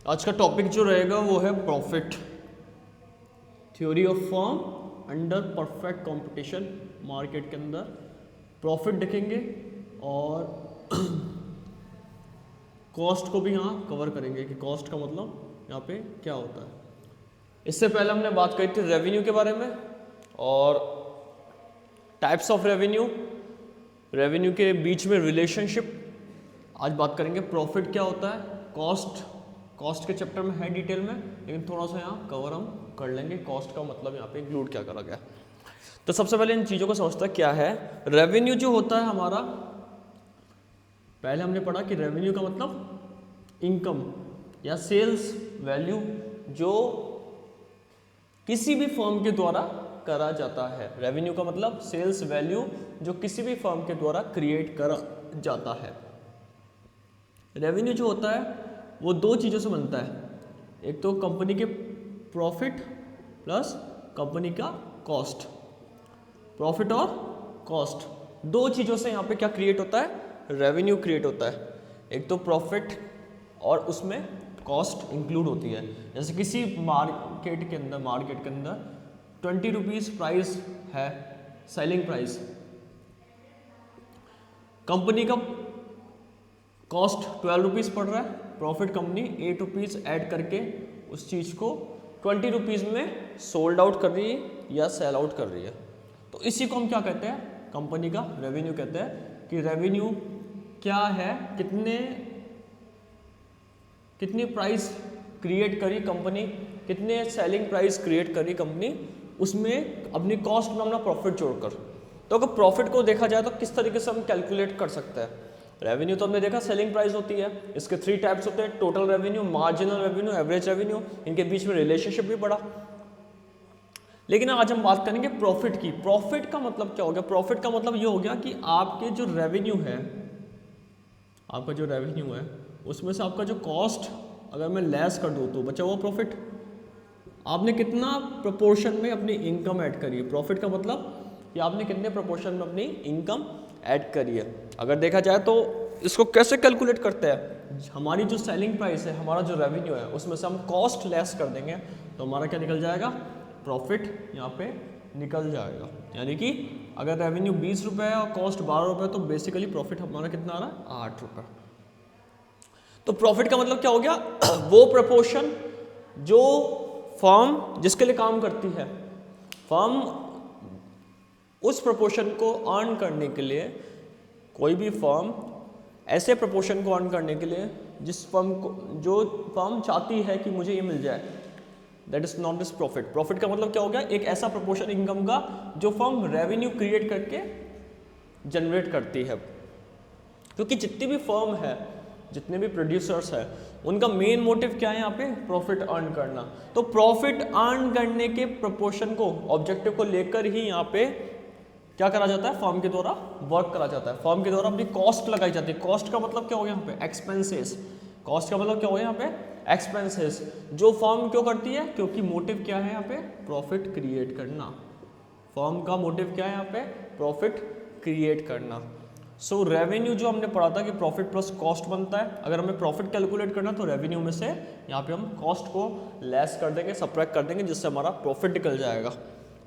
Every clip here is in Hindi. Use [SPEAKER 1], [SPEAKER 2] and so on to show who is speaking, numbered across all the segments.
[SPEAKER 1] आज का टॉपिक जो रहेगा वो है profit, theory of firm under perfect competition. Market के अंदर प्रॉफिट देखेंगे और कॉस्ट को भी यहाँ कवर करेंगे कि कॉस्ट का मतलब यहाँ पे क्या होता है। इससे पहले हमने बात करी थी रेवेन्यू के बारे में और टाइप्स ऑफ रेवेन्यू, रेवेन्यू के बीच में रिलेशनशिप। आज बात करेंगे प्रॉफिट क्या होता है, कॉस्ट के चैप्टर में है डिटेल में, लेकिन थोड़ा सा यहाँ कवर हम कर लेंगे कॉस्ट का मतलब यहाँ पे इंक्लूड क्या करा गया। तो सबसे पहले इन चीज़ों को समझता क्या है। रेवेन्यू जो होता है हमारा, पहले हमने पढ़ा कि रेवेन्यू का मतलब इनकम या सेल्स वैल्यू जो किसी भी फर्म के द्वारा करा जाता है। रेवेन्यू का मतलब सेल्स वैल्यू जो किसी भी फर्म के द्वारा क्रिएट करा जाता है। रेवेन्यू जो होता है वो दो चीज़ों से बनता है, एक तो कंपनी के प्रॉफिट प्लस कंपनी का कॉस्ट। प्रॉफिट और कॉस्ट दो चीज़ों से यहाँ पे क्या क्रिएट होता है, रेवेन्यू क्रिएट होता है। एक तो प्रॉफिट और उसमें कॉस्ट इंक्लूड होती है। जैसे किसी मार्केट के अंदर 20 रुपीज़ प्राइस है सेलिंग प्राइस, कंपनी का कॉस्ट 12 रुपीज़ पड़ रहा है, प्रॉफिट कंपनी 8 रुपीज़ ऐड करके उस चीज़ को 20 रुपीज़ में सोल्ड आउट कर रही है या सेल आउट कर रही है। तो इसी को हम क्या कहते हैं, कंपनी का रेवेन्यू कहते हैं। कि रेवेन्यू क्या है, कितनी प्राइस क्रिएट करी कंपनी, कितने सेलिंग प्राइस क्रिएट करी कंपनी, उसमें अपनी कॉस्ट में अपना प्रॉफिट जोड़कर। तो अगर प्रॉफिट को देखा जाए तो किस तरीके से हम कैलकुलेट कर सकते हैं। रेवेन्यू तो हमने देखा सेलिंग प्राइस होती है, इसके 3 टाइप्स होते हैं, total revenue, marginal revenue, average revenue. इनके बीच में रिलेशनशिप भी पड़ा। लेकिन आज हम बात करेंगे प्रॉफिट की। प्रॉफिट का मतलब क्या हो गया, प्रॉफिट का मतलब ये हो गया कि आपके जो रेवेन्यू है, आपका जो रेवेन्यू है उसमें से आपका जो कॉस्ट अगर मैं लेस कर दूँ तो बचा हुआ प्रॉफिट। आपने कितना प्रोपोर्शन में अपनी इनकम ऐड करी है। प्रॉफिट का मतलब कि आपने कितने प्रोपोर्शन में अपनी इनकम ऐड करी है। अगर देखा जाए तो इसको कैसे कैलकुलेट करते हैं, हमारी जो सेलिंग प्राइस है, हमारा जो रेवेन्यू है, उसमें से हम कॉस्ट लेस कर देंगे तो हमारा क्या निकल जाएगा, प्रॉफिट यहाँ पे निकल जाएगा। यानी कि अगर रेवेन्यू 20 रुपये है और कॉस्ट 12 रुपये तो बेसिकली प्रॉफिट हमारा कितना आ रहा है, 8 रुपये। तो प्रॉफिट का मतलब क्या हो गया, वो प्रपोर्शन जो फर्म जिसके लिए काम करती है, फर्म उस प्रपोर्शन को अर्न करने के लिए, कोई भी फर्म ऐसे प्रपोर्शन को अर्न करने के लिए जिस फर्म को, जो फर्म चाहती है कि मुझे ये मिल जाए, that is not this profit. Profit का मतलब क्या हो गया, एक ऐसा प्रपोर्शन इनकम का जो फर्म रेवेन्यू क्रिएट करके जनरेट करती है। क्योंकि जितनी भी फर्म है, जितने भी प्रोड्यूसर्स हैं, उनका मेन मोटिव क्या है यहाँ पे, प्रॉफिट अर्न करना। तो प्रॉफिट अर्न करने के प्रपोर्शन को, ऑब्जेक्टिव को लेकर ही यहाँ पे क्या करा जाता है, फर्म के द्वारा वर्क करा जाता है। फर्म के द्वारा अपनी कॉस्ट लगाई जाती है। कॉस्ट का मतलब क्या हो गया यहाँ पे, एक्सपेंसेस। कॉस्ट का मतलब क्या हो गया यहाँ पे, एक्सपेंसेस। जो फर्म क्यों करती है, क्योंकि मोटिव क्या है यहाँ पे, प्रॉफिट क्रिएट करना। फर्म का मोटिव क्या है यहाँ पे, प्रॉफिट क्रिएट करना। सो रेवेन्यू जो हमने पढ़ा था कि प्रॉफिट प्लस कॉस्ट बनता है। अगर हमें प्रॉफिट कैलकुलेट करना तो रेवेन्यू में से यहाँ पे हम कॉस्ट को लेस कर देंगे, सब्ट्रैक्ट कर देंगे, जिससे हमारा प्रॉफिट निकल जाएगा।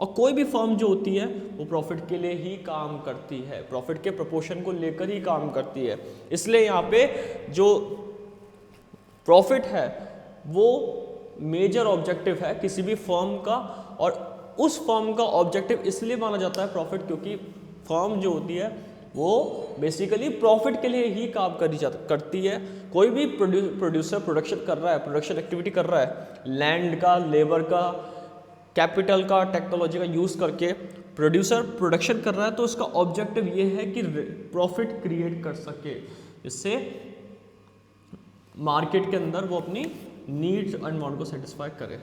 [SPEAKER 1] और कोई भी फर्म जो होती है वो प्रॉफिट के लिए ही काम करती है, प्रॉफिट के प्रपोर्शन को लेकर ही काम करती है। इसलिए यहाँ पे जो प्रॉफिट है वो मेजर ऑब्जेक्टिव है किसी भी फर्म का। और उस फर्म का ऑब्जेक्टिव इसलिए माना जाता है प्रॉफिट, क्योंकि फर्म जो होती है वो बेसिकली प्रॉफिट के लिए ही काम करती है। कोई भी प्रोड्यूसर प्रोडक्शन कर रहा है, प्रोडक्शन एक्टिविटी कर रहा है, लैंड का, लेबर का, कैपिटल का, टेक्नोलॉजी का यूज़ करके प्रोड्यूसर प्रोडक्शन कर रहा है, तो उसका ऑब्जेक्टिव ये है कि प्रॉफिट क्रिएट कर सके, जिससे मार्केट के अंदर वो अपनी नीड्स एंड वांट को सेटिस्फाई करे।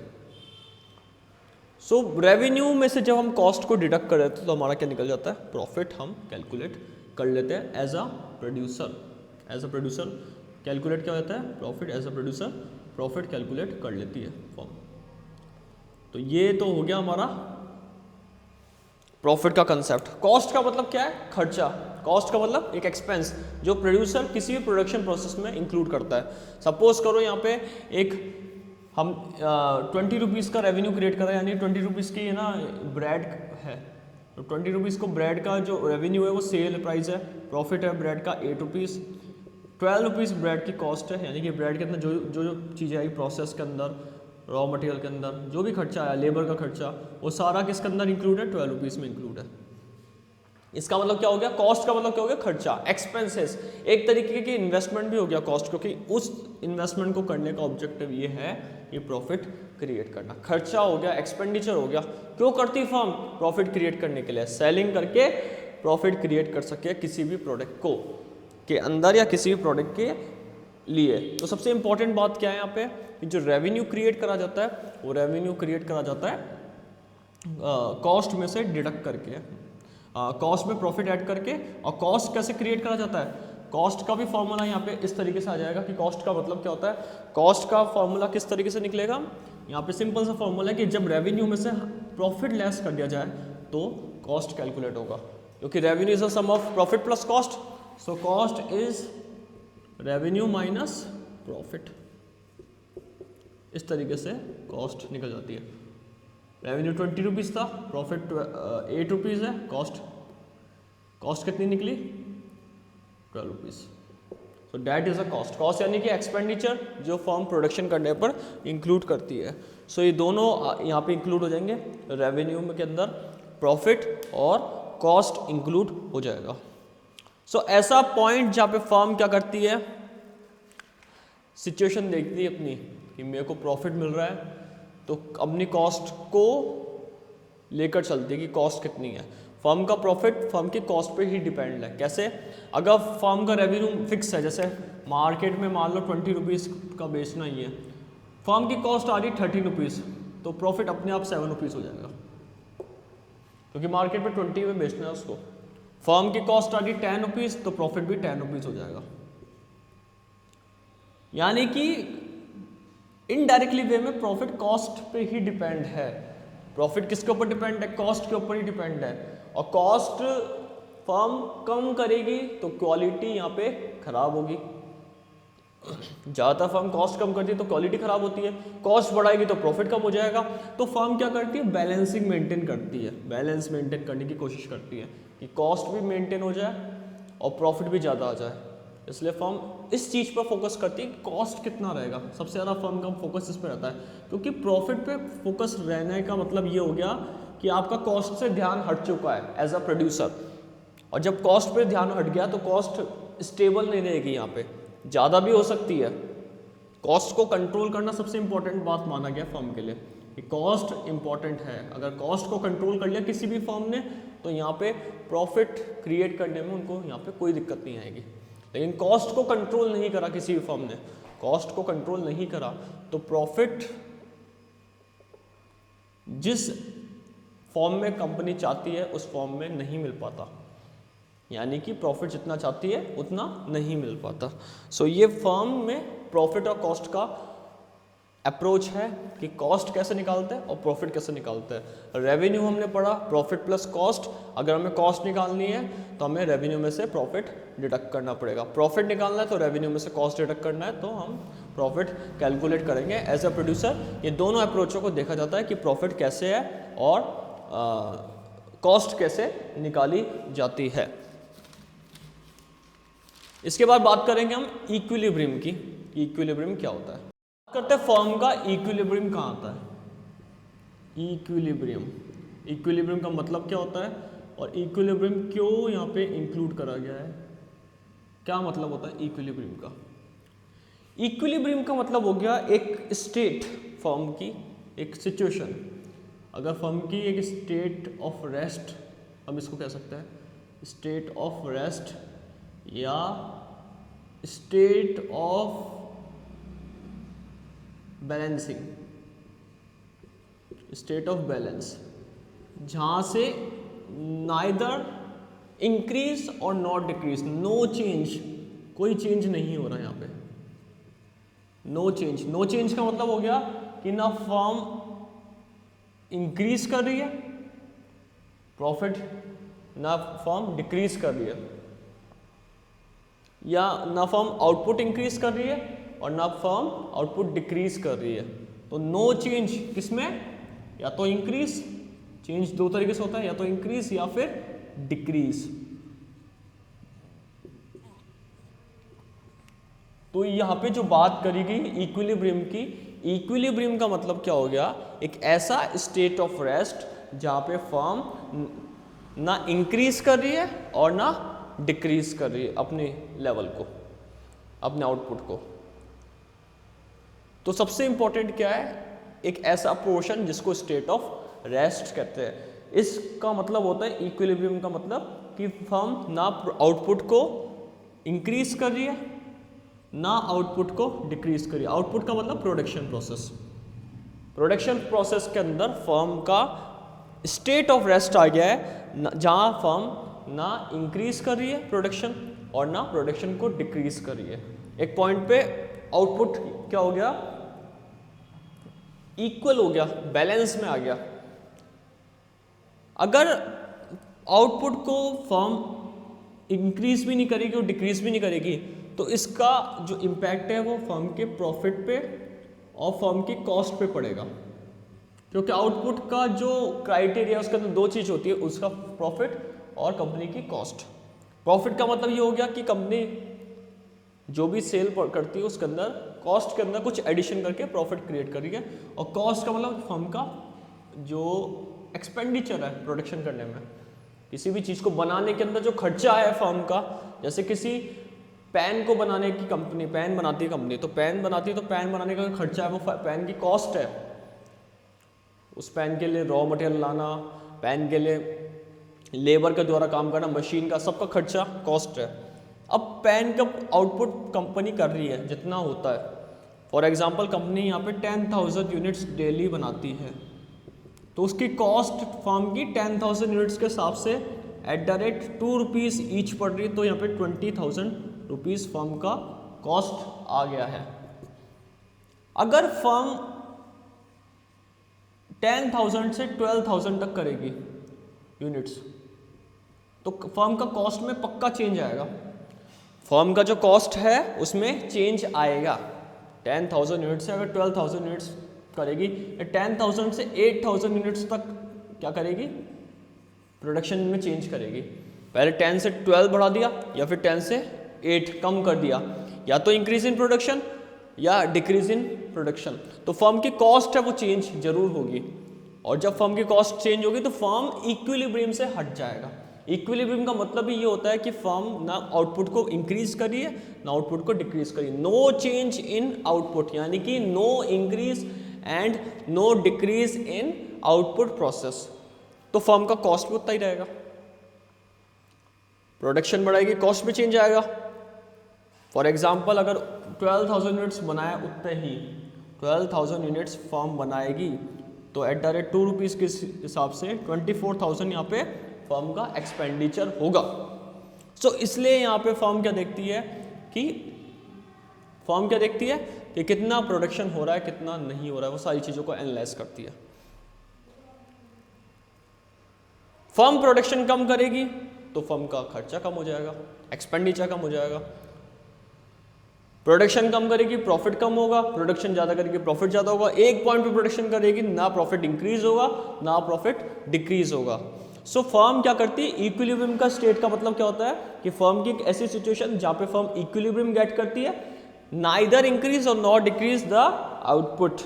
[SPEAKER 1] सो रेवेन्यू में से जब हम कॉस्ट को डिडक्ट कर देते हैं तो हमारा क्या निकल जाता है, प्रॉफिट हम कैलकुलेट कर लेते हैं as a producer. As a producer calculate क्या होता है, profit. As a producer profit calculate कर लेती है फर्म। तो ये तो हो गया हमारा प्रॉफिट का कंसेप्ट। कॉस्ट का मतलब क्या है? खर्चा। कॉस्ट का मतलब एक एक्सपेंस जो प्रोड्यूसर किसी भी प्रोडक्शन प्रोसेस में इंक्लूड करता है। सपोज करो यहाँ पे एक हम 20 रुपीज़ का रेवेन्यू क्रिएट कर रहे हैं, यानी 20 रुपीज़ की है ना ब्रेड है, तो 20 रुपीज़ को ब्रेड का जो रेवेन्यू है वो सेल प्राइस है, प्रॉफिट है ब्रेड का 8 रुपीज़, 12 रुपीज़ ब्रेड की कॉस्ट है, यानी कि ब्रेड के अंदर जो जो जो चीज़ें आई प्रोसेस के अंदर, रॉ मटेरियल के अंदर जो भी खर्चा आया, लेबर का खर्चा, वो सारा किसके अंदर इंक्लूड है? 12 रुपीज़ में इंक्लूड है। इसका मतलब क्या हो गया? कॉस्ट का मतलब क्या हो गया? खर्चा, एक्सपेंसेस। एक तरीके की इन्वेस्टमेंट भी हो गया कॉस्ट, क्योंकि उस इन्वेस्टमेंट को करने का ऑब्जेक्टिव ये है कि प्रॉफिट क्रिएट करना। खर्चा हो गया, एक्सपेंडिचर हो गया। क्यों करती फर्म? प्रॉफिट क्रिएट करने के लिए, सेलिंग करके प्रॉफिट क्रिएट कर सके किसी भी प्रोडक्ट को के अंदर या किसी भी प्रोडक्ट के लिए। तो सबसे इंपॉर्टेंट बात क्या है यहाँ पे? जो रेवेन्यू क्रिएट करा जाता है वो रेवेन्यू क्रिएट करा जाता है कॉस्ट में से डिडक्ट करके, कॉस्ट में प्रॉफिट ऐड करके। और कॉस्ट कैसे क्रिएट करा जाता है? कॉस्ट का भी फॉर्मूला यहाँ पे इस तरीके से आ जाएगा कि कॉस्ट का मतलब क्या होता है। कॉस्ट का फॉर्मूला किस तरीके से निकलेगा? यहाँ पे सिंपल सा फॉर्मूला है कि जब रेवेन्यू में से प्रॉफिट लेस कर दिया जाए तो कॉस्ट कैलकुलेट होगा, क्योंकि revenue is a sum of profit plus cost. So cost is revenue minus profit. इस तरीके से कॉस्ट निकल जाती है। रेवेन्यू 20 रुपीज़ था, प्रॉफिट 8 रुपीज़ है, कॉस्ट कितनी निकली? 12 rupees. So that is a cost. Cost यानी कि एक्सपेंडिचर जो फर्म प्रोडक्शन करने पर इंक्लूड करती है। सो ये दोनों यहाँ पे इंक्लूड हो जाएंगे, रेवेन्यू के अंदर प्रॉफिट और कॉस्ट इंक्लूड हो जाएगा। सो ऐसा पॉइंट जहाँ पे फर्म क्या करती है, सिचुएशन देखती है अपनी कि मेरे को प्रॉफिट मिल रहा है, तो अपनी कॉस्ट को लेकर चलती है कि कॉस्ट कितनी है। फर्म का प्रॉफिट फर्म की कॉस्ट पे ही डिपेंड है। कैसे? अगर फर्म का रेवेन्यू फिक्स है, जैसे मार्केट में मान लो 20 रुपीज़ का बेचना ही है, फर्म की कॉस्ट आ रही 30 रुपीज़, तो प्रॉफिट अपने आप 7 रुपीज़ हो जाएगा, क्योंकि मार्केट में 20 में बेचना है उसको। फर्म की कॉस्ट आ रही 10 रुपीज़, तो प्रॉफिट भी 10 रुपीज़ हो जाएगा। यानी कि इनडायरेक्टली वे में प्रॉफिट कॉस्ट पे ही डिपेंड है। प्रॉफिट किसके ऊपर डिपेंड है? कॉस्ट के ऊपर ही डिपेंड है। और कॉस्ट फर्म कम करेगी तो क्वालिटी यहाँ पे खराब होगी। ज़्यादातर फर्म कॉस्ट कम करती है तो क्वालिटी खराब होती है, कॉस्ट बढ़ाएगी तो प्रॉफिट कम हो जाएगा। तो फर्म क्या करती है? बैलेंसिंग मेंटेन करती है, बैलेंस मेंटेन करने की कोशिश करती है कि कॉस्ट भी मेंटेन हो जाए और प्रॉफिट भी ज़्यादा आ जाए। इसलिए फर्म इस चीज़ पर फोकस करती है कि कॉस्ट कितना रहेगा। सबसे ज़्यादा फर्म का फोकस इस पर रहता है, क्योंकि प्रॉफिट पे फोकस रहने का मतलब ये हो गया कि आपका कॉस्ट से ध्यान हट चुका है एज अ प्रोड्यूसर। और जब कॉस्ट पे ध्यान हट गया तो कॉस्ट स्टेबल नहीं रहेगी, यहाँ पे ज़्यादा भी हो सकती है। कॉस्ट को कंट्रोल करना सबसे इंपॉर्टेंट बात माना गया फर्म के लिए कि कॉस्ट इंपॉर्टेंट है। अगर कॉस्ट को कंट्रोल कर लिया किसी भी फर्म ने तो यहाँ पे प्रॉफिट क्रिएट करने में उनको यहाँ पे कोई दिक्कत नहीं आएगी। लेकिन कॉस्ट को कंट्रोल नहीं करा किसी भी फर्म ने, कॉस्ट को कंट्रोल नहीं करा तो प्रॉफिट जिस फॉर्म में कंपनी चाहती है उस फॉर्म में नहीं मिल पाता, यानी कि प्रॉफिट जितना चाहती है उतना नहीं मिल पाता। सो ये फर्म में प्रॉफिट और कॉस्ट का अप्रोच है कि कॉस्ट कैसे निकालते हैं और प्रॉफिट कैसे निकालते हैं। रेवेन्यू हमने पढ़ा, प्रॉफिट प्लस कॉस्ट। अगर हमें कॉस्ट निकालनी है तो हमें रेवेन्यू में से प्रॉफिट डिडक्ट करना पड़ेगा, प्रॉफिट निकालना है तो रेवेन्यू में से कॉस्ट डिडक्ट करना है, तो हम प्रॉफिट कैलकुलेट करेंगे एज अ प्रोड्यूसर। ये दोनों अप्रोचों को देखा जाता है कि प्रॉफिट कैसे है और कॉस्ट कैसे निकाली जाती है। इसके बाद बात करेंगे हम इक्विलिब्रियम की। इक्विलिब्रियम क्या होता है? करते हैं फर्म का इक्विलिब्रियम कहाँ आता है। इक्विलिब्रियम, इक्विलिब्रियम का मतलब क्या होता है और इक्विलिब्रियम क्यों यहाँ पे इंक्लूड करा गया है, क्या मतलब होता है इक्विलिब्रियम का? इक्विलिब्रियम का मतलब हो गया एक स्टेट, फर्म की एक सिचुएशन। अगर फर्म की एक स्टेट ऑफ रेस्ट, हम इसको कह सकते हैं स्टेट ऑफ रेस्ट या state of balancing, state of balance, जहां से नाइदर इंक्रीज और नॉट डिक्रीज, नो चेंज, कोई चेंज नहीं हो रहा है यहाँ पे, नो चेंज। नो चेंज का मतलब हो गया कि ना फर्म इंक्रीज कर रही है प्रॉफिट ना फर्म डिक्रीज कर रही है, या ना फर्म आउटपुट इंक्रीज कर रही है और ना फर्म आउटपुट डिक्रीज कर रही है। तो नो चेंज किसमें, या तो इंक्रीज, चेंज दो तरीके से होता है, या तो इंक्रीज या फिर डिक्रीज। तो यहाँ पे जो बात करी गई इक्विलिब्रियम की, इक्विलिब्रियम का मतलब क्या हो गया, एक ऐसा स्टेट ऑफ रेस्ट जहाँ पे फर्म ना इंक्रीज कर रही है और ना डिक्रीज कर रही है अपने लेवल को, अपने आउटपुट को। तो सबसे इंपॉर्टेंट क्या है, एक ऐसा पोर्शन जिसको स्टेट ऑफ रेस्ट कहते हैं। इसका मतलब होता है, इक्विलिब्रियम का मतलब कि फर्म ना आउटपुट को इंक्रीज कर रही है ना आउटपुट को डिक्रीज कर रही है। आउटपुट का मतलब प्रोडक्शन प्रोसेस, प्रोडक्शन प्रोसेस के अंदर फर्म का स्टेट ऑफ रेस्ट आ गया है, जहां फर्म ना इंक्रीज कर रही है प्रोडक्शन और ना प्रोडक्शन को डिक्रीज कर रही है। एक पॉइंट पे आउटपुट क्या हो गया, इक्वल हो गया, बैलेंस में आ गया। अगर आउटपुट को फर्म इंक्रीज भी नहीं करेगी और डिक्रीज भी नहीं करेगी, तो इसका जो इम्पैक्ट है वो फर्म के प्रॉफिट पे और फर्म की कॉस्ट पे पड़ेगा। क्योंकि आउटपुट का जो क्राइटेरिया उसके अंदर दो चीज़ होती है, उसका प्रॉफिट और कंपनी की कॉस्ट। प्रॉफिट का मतलब ये हो गया कि कंपनी जो भी सेल करती है उसके अंदर कॉस्ट के अंदर कुछ एडिशन करके प्रॉफिट क्रिएट कर रही है, और कॉस्ट का मतलब फर्म का जो एक्सपेंडिचर है प्रोडक्शन करने में, किसी भी चीज़ को बनाने के अंदर जो खर्चा है फर्म का। जैसे किसी पेन को बनाने की कंपनी, पेन बनाती है कंपनी, तो पेन बनाती है तो पेन बनाने का खर्चा है, वो पेन की कॉस्ट है। उस पेन के लिए रॉ मटेरियल लाना, पेन के लिए लेबर के द्वारा काम करना, मशीन का, सबका खर्चा कॉस्ट है। अब पेन का आउटपुट कंपनी कर रही है जितना होता है, फॉर एग्जांपल कंपनी यहाँ पे 10,000 यूनिट्स डेली बनाती है, तो उसकी कॉस्ट फर्म की 10,000 यूनिट्स के हिसाब से @ 2 रुपीज़ ईच पड़ रही है। तो यहाँ पे 20,000 रुपीज़ फर्म का कॉस्ट आ गया है। अगर फर्म 10,000 से 12,000 तक करेगी यूनिट्स, तो फर्म का कॉस्ट में पक्का चेंज आएगा। फर्म का जो कॉस्ट है उसमें चेंज आएगा। 10,000 यूनिट से अगर 12,000 यूनिट्स करेगी, 10,000 से 8,000 यूनिट्स तक क्या करेगी, प्रोडक्शन में चेंज करेगी। पहले 10 से 12 बढ़ा दिया या फिर 10 से 8 कम कर दिया, या तो इंक्रीज इन प्रोडक्शन या डिक्रीज इन प्रोडक्शन। तो फर्म की कॉस्ट है वो चेंज जरूर होगी, और जब फर्म की कॉस्ट चेंज होगी तो फर्म इक्विलिब्रियम से हट जाएगा। इक्विलिब्रियम का मतलब ही ये होता है कि फर्म ना आउटपुट को इंक्रीज करिए ना आउटपुट को डिक्रीज करिए। नो चेंज इन आउटपुट, यानी कि no increase and no decrease in output process, तो फर्म का कॉस्ट भी उतना ही रहेगा। प्रोडक्शन बढ़ाएगी, कॉस्ट में चेंज आएगा। फॉर एग्जाम्पल अगर 12,000 यूनिट्स बनाया, उतने ही 12,000 यूनिट्स फर्म बनाएगी, तो @ 2 रुपीज़ के हिसाब से 24,000 यहाँ पे फर्म का एक्सपेंडिचर होगा। सो इसलिए यहाँ पे फर्म क्या देखती है कि कितना प्रोडक्शन हो रहा है कितना नहीं हो रहा है, वो सारी चीज़ों को एनालाइज करती है। फर्म प्रोडक्शन कम करेगी तो फर्म का खर्चा कम हो जाएगा, एक्सपेंडिचर कम हो जाएगा। प्रोडक्शन कम करेगी प्रॉफिट कम होगा, प्रोडक्शन ज़्यादा करेगी प्रॉफिट ज़्यादा होगा। एक पॉइंट पे प्रोडक्शन करेगी ना प्रॉफिट इंक्रीज होगा ना प्रॉफिट डिक्रीज होगा। सो फर्म क्या करती है, इक्विलिब्रियम का स्टेट का मतलब क्या होता है कि फर्म की एक ऐसी सिचुएशन जहाँ पे फर्म इक्विलिब्रियम गेट करती है, नाइदर इंक्रीज और not decrease the output.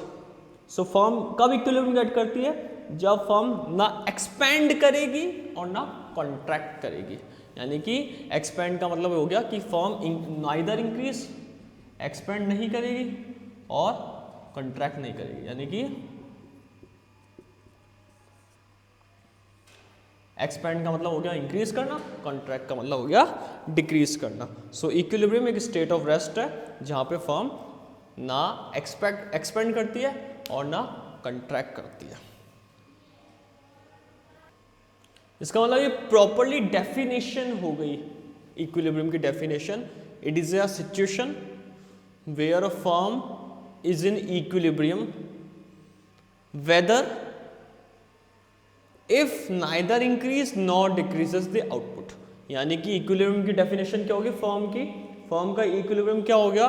[SPEAKER 1] So firm कब इक्विलिब्रियम गेट करती है, जब फर्म ना एक्सपेंड करेगी और ना कॉन्ट्रैक्ट करेगी। यानी कि एक्सपेंड का मतलब हो गया कि फर्म नाइदर इंक्रीज, एक्सपेंड नहीं करेगी और कॉन्ट्रैक्ट नहीं करेगी। यानी कि एक्सपेंड का मतलब हो गया इंक्रीज करना, कॉन्ट्रैक्ट का मतलब हो गया डिक्रीज करना। सो इक्विलिब्रियम एक स्टेट ऑफ रेस्ट है जहाँ पे फर्म ना एक्सपेंड करती है और ना कॉन्ट्रैक्ट करती है। इसका मतलब ये प्रॉपरली डेफिनेशन हो गई इक्विलिब्रियम की definition. It is a situation where a firm is in equilibrium whether if neither increase nor decreases the output. यानी कि इक्विलिब्रियम की डेफिनेशन क्या होगी फर्म का इक्विलिब्रियम क्या हो गया,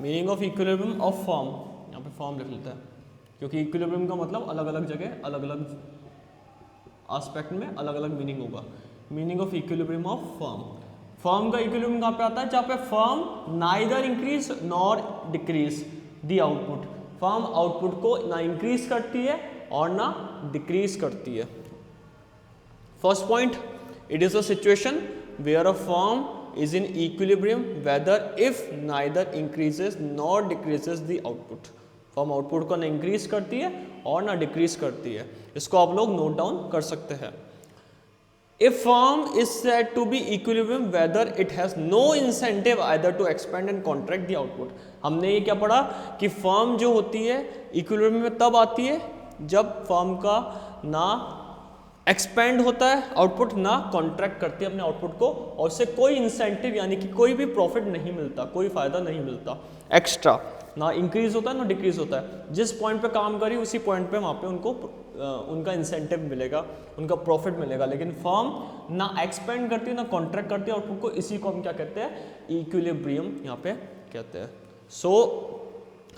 [SPEAKER 1] meaning of equilibrium of firm, यहाँ पे फर्म लिख लेते हैं क्योंकि इक्विलिब्रियम का मतलब अलग अलग जगह अलग अलग एस्पेक्ट में अलग अलग मीनिंग होगा। Meaning of equilibrium of firm का इक्विलिब्रियम कहाँ पे आता है, जहाँ पे firm neither increase nor decrease the output, firm output को ना इंक्रीज करती है और ना डिक्रीज करती है। First point, it is a situation where a firm is in equilibrium whether if neither increases nor decreases the output। Firm output को ना इंक्रीज करती है और ना डिक्रीज करती है। इसको आप लोग नोट डाउन कर सकते हैं। If firm is said to be equilibrium whether it has no incentive either to expand and contract the output। हमने ये क्या पढ़ा कि फर्म जो होती है इक्विलिब्रियम में तब आती है जब फर्म का ना एक्सपेंड होता है आउटपुट, ना कॉन्ट्रैक्ट करती है अपने आउटपुट को, और उससे कोई इंसेंटिव यानी कि कोई भी प्रॉफिट नहीं मिलता, कोई फायदा नहीं मिलता एक्स्ट्रा, ना इंक्रीज होता है ना डिक्रीज होता है। जिस पॉइंट पे काम करी उसी पॉइंट पे वहाँ पे उनको उनका इंसेंटिव मिलेगा, उनका प्रॉफिट मिलेगा। लेकिन फर्म ना एक्सपेंड करती है ना कॉन्ट्रैक्ट करती है आउटपुट को, इसी को हम क्या कहते हैं, इक्विलिब्रियम यहाँ पे कहते हैं। सो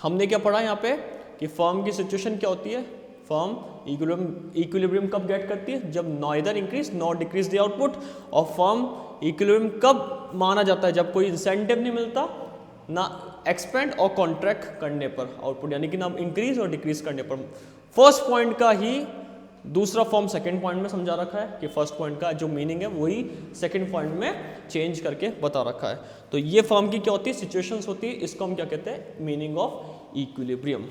[SPEAKER 1] हमने क्या पढ़ा यहाँ पे कि फर्म की सिचुएशन क्या होती है, फर्म इक्विलिब्रियम कब गेट करती है, जब neither increase nor decrease the output. और फर्म इक्विलिब्रियम कब माना जाता है, जब कोई इंसेंटिव नहीं मिलता ना एक्सपेंड और कॉन्ट्रैक्ट करने पर आउटपुट, यानी कि ना इंक्रीज और डिक्रीज करने पर। फर्स्ट पॉइंट का ही दूसरा फॉर्म सेकंड पॉइंट में समझा रखा है कि फर्स्ट पॉइंट का जो मीनिंग है वही सेकंड पॉइंट में चेंज करके बता रखा है। तो ये फर्म की क्या होती है, सिचुएशंस होती है, इसको हम क्या कहते हैं, मीनिंग ऑफ इक्विलिब्रियम।